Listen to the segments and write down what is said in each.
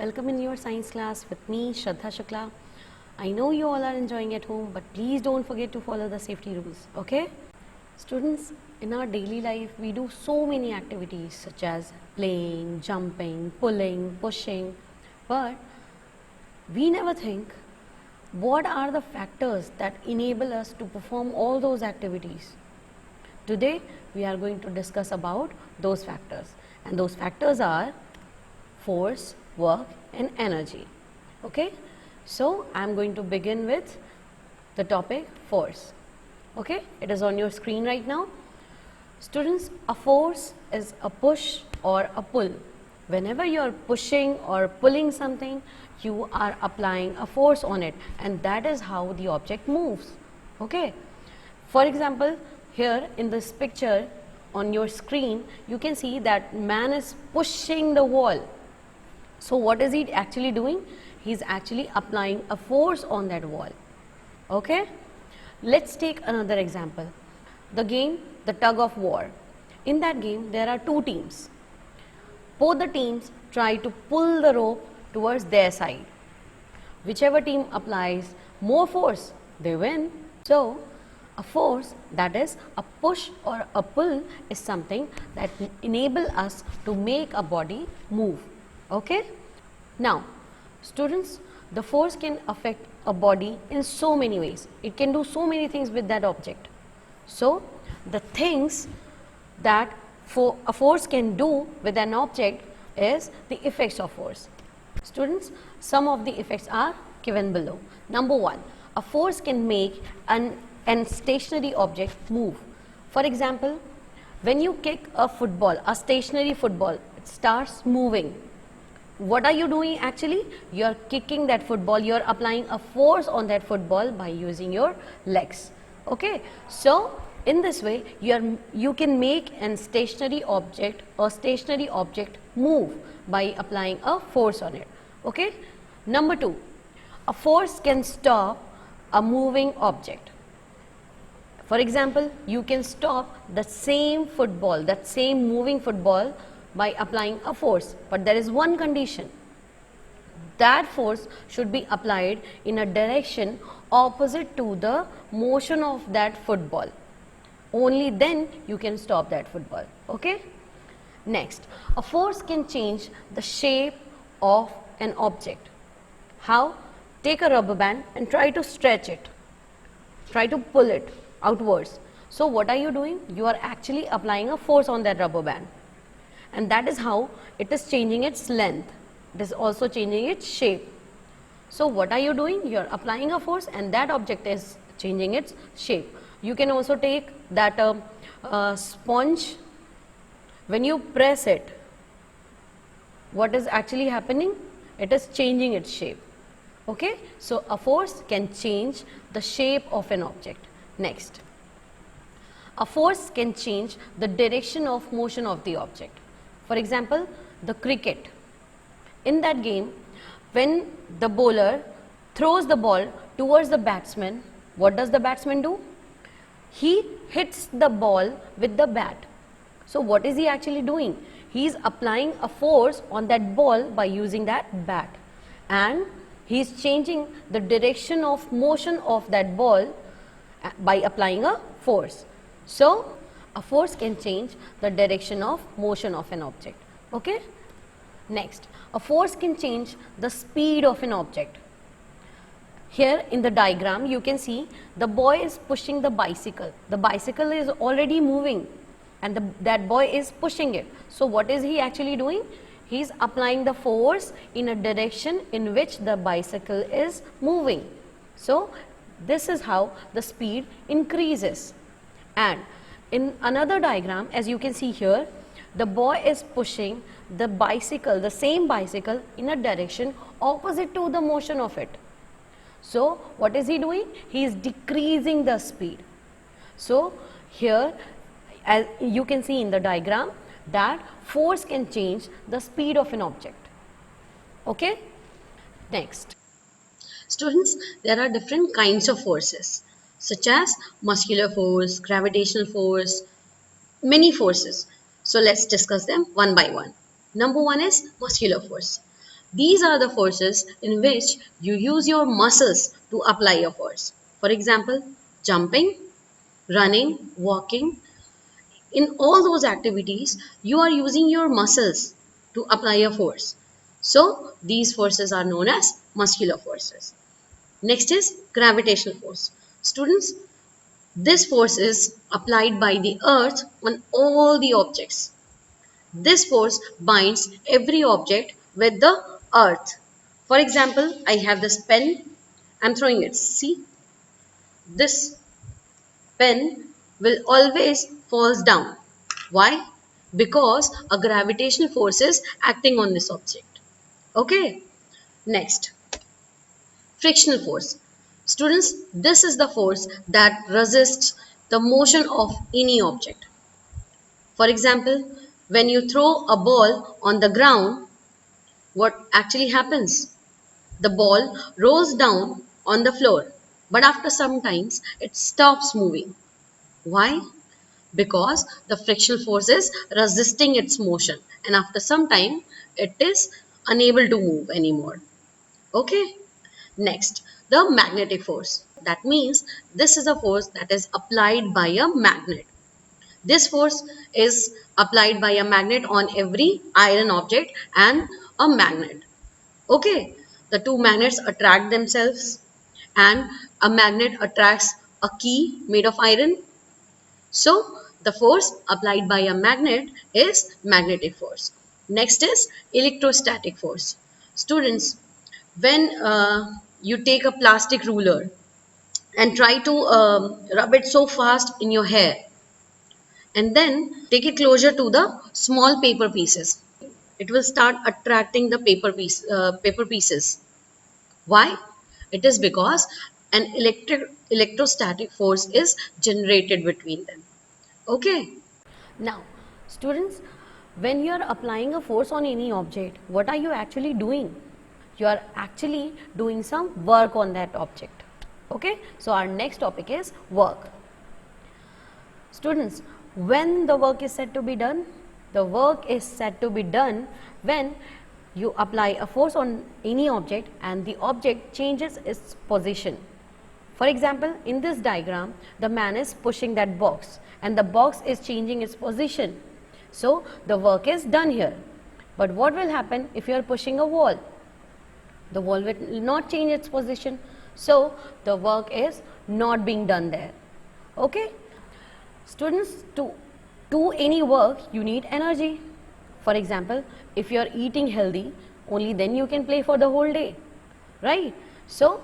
Welcome in your science class with me, Shraddha Shukla. I know you all are enjoying at home, but please don't forget to follow the safety rules, okay? Students, in our daily life, we do so many activities such as playing, jumping, pulling, pushing, but we never think what are the factors that enable us to perform all those activities. Today, we are going to discuss about those factors, and those factors are force, work and energy. Okay, so I am going to begin with the topic force. Okay, it is on your screen right now. Students, a force is a push or a pull. Whenever you are pushing or pulling something, you are applying a force on it, and that is how the object moves. Okay, for example, here in this picture on your screen, you can see that man is pushing the wall. So what is he actually doing? He is actually applying a force on that wall. Okay, let's take another example. The game, the tug of war. In that game, there are two teams. Both the teams try to pull the rope towards their side. Whichever team applies more force, they win. So a force, that is a push or a pull, is something that enable us to make a body move. Okay. Now, students, the force can affect a body in so many ways. It can do so many things with that object. So, the things that a force can do with an object is the effects of force. Students, some of the effects are given below. Number one, a force can make an stationary object move. For example, when you kick a football, a stationary football, it starts moving. What are you doing actually? You are kicking that football, you are applying a force on that football by using your legs. Okay, so in this way you can make an stationary object or stationary object move by applying a force on it. Okay, number two, a force can stop a moving object. For example, you can stop the same football, that same moving football, by applying a force, but there is one condition. That force should be applied in a direction opposite to the motion of that football. Only then you can stop that football. Okay? Next, a force can change the shape of an object. How? Take a rubber band and try to stretch it. Try to pull it outwards. So what are you doing? You are actually applying a force on that rubber band. And that is how it is changing its length. It is also changing its shape. So what are you doing? You are applying a force and that object is changing its shape. You can also take that sponge. When you press it, what is actually happening? It is changing its shape. Okay, so a force can change the shape of an object. Next, a force can change the direction of motion of the object. For example, the cricket. In that game, when the bowler throws the ball towards the batsman, what does the batsman do? He hits the ball with the bat. So what is he actually doing? He is applying a force on that ball by using that bat, and he is changing the direction of motion of that ball by applying a force. So a force can change the direction of motion of an object. Okay? Next, a force can change the speed of an object. Here in the diagram, you can see the boy is pushing the bicycle. The bicycle is already moving and that boy is pushing it. So what is he actually doing? He is applying the force in a direction in which the bicycle is moving. So this is how the speed increases. And in another diagram, as you can see here, the boy is pushing the bicycle, the same bicycle, in a direction opposite to the motion of it. So what is he doing? He is decreasing the speed. So here, as you can see in the diagram, that force can change the speed of an object. Okay? Next. Students, there are different kinds of forces, such as muscular force, gravitational force, many forces. So let's discuss them one by one. Number one is muscular force. These are the forces in which you use your muscles to apply a force. For example, jumping, running, walking. In all those activities, you are using your muscles to apply a force. So, these forces are known as muscular forces. Next is gravitational force. Students, this force is applied by the earth on all the objects. This force binds every object with the earth. For example, I have this pen, I'm throwing it. See, this pen will always falls down. Why? Because a gravitational force is acting on this object. Okay, next, frictional force. Students, this is the force that resists the motion of any object. For example, when you throw a ball on the ground, what actually happens? The ball rolls down on the floor, but after some times it stops moving. Why? Because the frictional force is resisting its motion, and after some time it is unable to move anymore. Okay? Next, the magnetic force. That means this is a force that is applied by a magnet. This force is applied by a magnet on every iron object and a magnet. Okay, the two magnets attract themselves, and a magnet attracts a key made of iron. So, the force applied by a magnet is magnetic force. Next is electrostatic force. Students, when you take a plastic ruler and try to rub it so fast in your hair, and then take it closer to the small paper pieces, it will start attracting the paper pieces. Why? It is because an electrostatic force is generated between them. Okay. Now, students, when you are applying a force on any object, what are you actually doing? You are actually doing some work on that object. Okay, so our next topic is work. Students, when the work is said to be done? The work is said to be done when you apply a force on any object and the object changes its position. For example, in this diagram, the man is pushing that box and the box is changing its position. So, the work is done here. But what will happen if you are pushing a wall? The wall will not change its position. So, the work is not being done there. Okay? Students, to do any work, you need energy. For example, if you are eating healthy, only then you can play for the whole day. Right? So,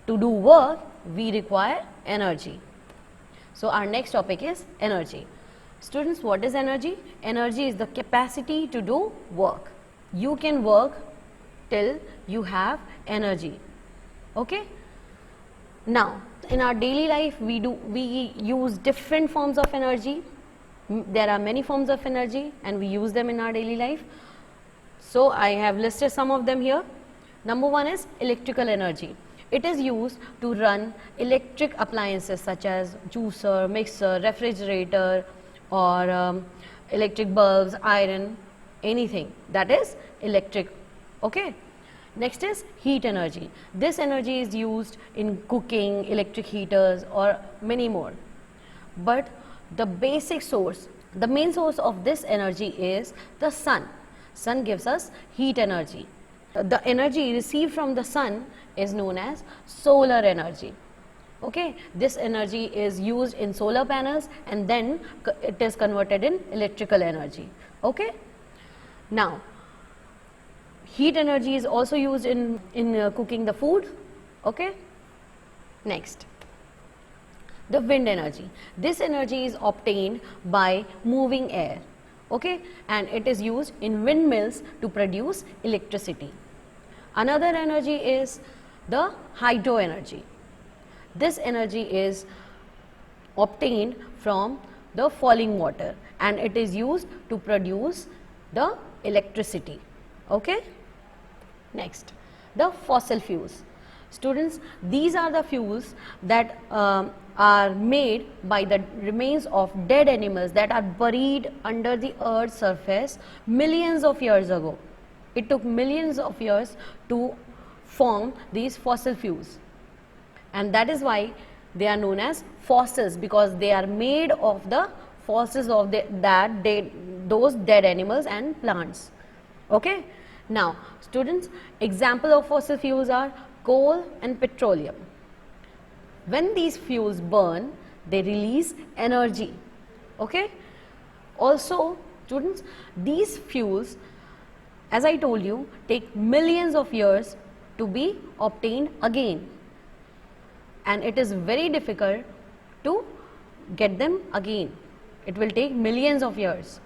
to do work, we require energy. So, our next topic is energy. Students, what is energy? Energy is the capacity to do work. You can work till you have energy. Okay? Now, in our daily life, we use different forms of energy. There are many forms of energy and we use them in our daily life. So, I have listed some of them here. Number one is electrical energy. It is used to run electric appliances such as juicer, mixer, refrigerator, or electric bulbs, iron, anything that is electric. Okay. Next is heat energy. This energy is used in cooking, electric heaters, or many more. But the basic source, the main source of this energy is the sun. Sun gives us heat energy. The energy received from the sun is known as solar energy. Okay, this energy is used in solar panels and then it is converted in electrical energy. Okay, now heat energy is also used in cooking the food. Okay, next, the wind energy. This energy is obtained by moving air. Okay, and it is used in windmills to produce electricity. Another energy is the hydro energy. This energy is obtained from the falling water and it is used to produce the electricity. Okay? Next, the fossil fuels. Students, these are the fuels that are made by the remains of dead animals that are buried under the earth's surface millions of years ago. It took millions of years to form these fossil fuels, and that is why they are known as fossils, because they are made of the fossils of those dead animals and plants. Okay. Now students, example of fossil fuels are coal and petroleum. When these fuels burn, they release energy. Okay. Also students, these fuels, as I told you, take millions of years to be obtained again, and it is very difficult to get them again. It will take millions of years.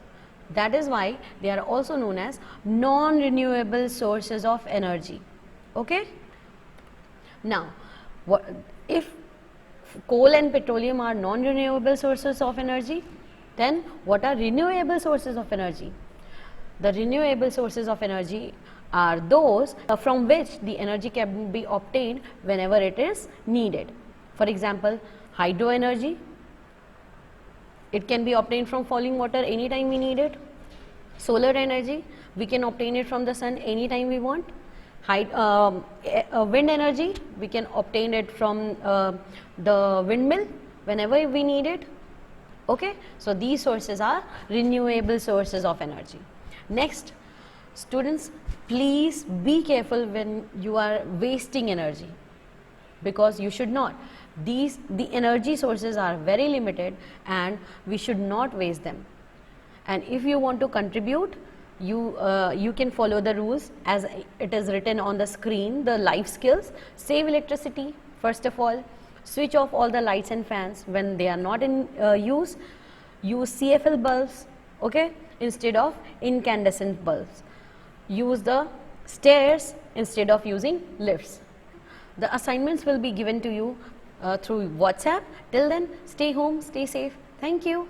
That is why they are also known as non-renewable sources of energy. Okay. Now, if coal and petroleum are non-renewable sources of energy, then what are renewable sources of energy? The renewable sources of energy are those from which the energy can be obtained whenever it is needed. For example, hydro energy, it can be obtained from falling water anytime we need it. Solar energy, we can obtain it from the sun anytime we want. Wind energy, we can obtain it from the windmill whenever we need it. Okay. So these sources are renewable sources of energy. Next, students, please be careful when you are wasting energy, because you should not. The energy sources are very limited and we should not waste them. And if you want to contribute, you can follow the rules as it is written on the screen, the life skills. Save electricity, first of all. Switch off all the lights and fans when they are not in use. Use CFL bulbs, okay, instead of incandescent bulbs. Use the stairs instead of using lifts. The assignments will be given to you through WhatsApp. Till then, stay home, stay safe. Thank you.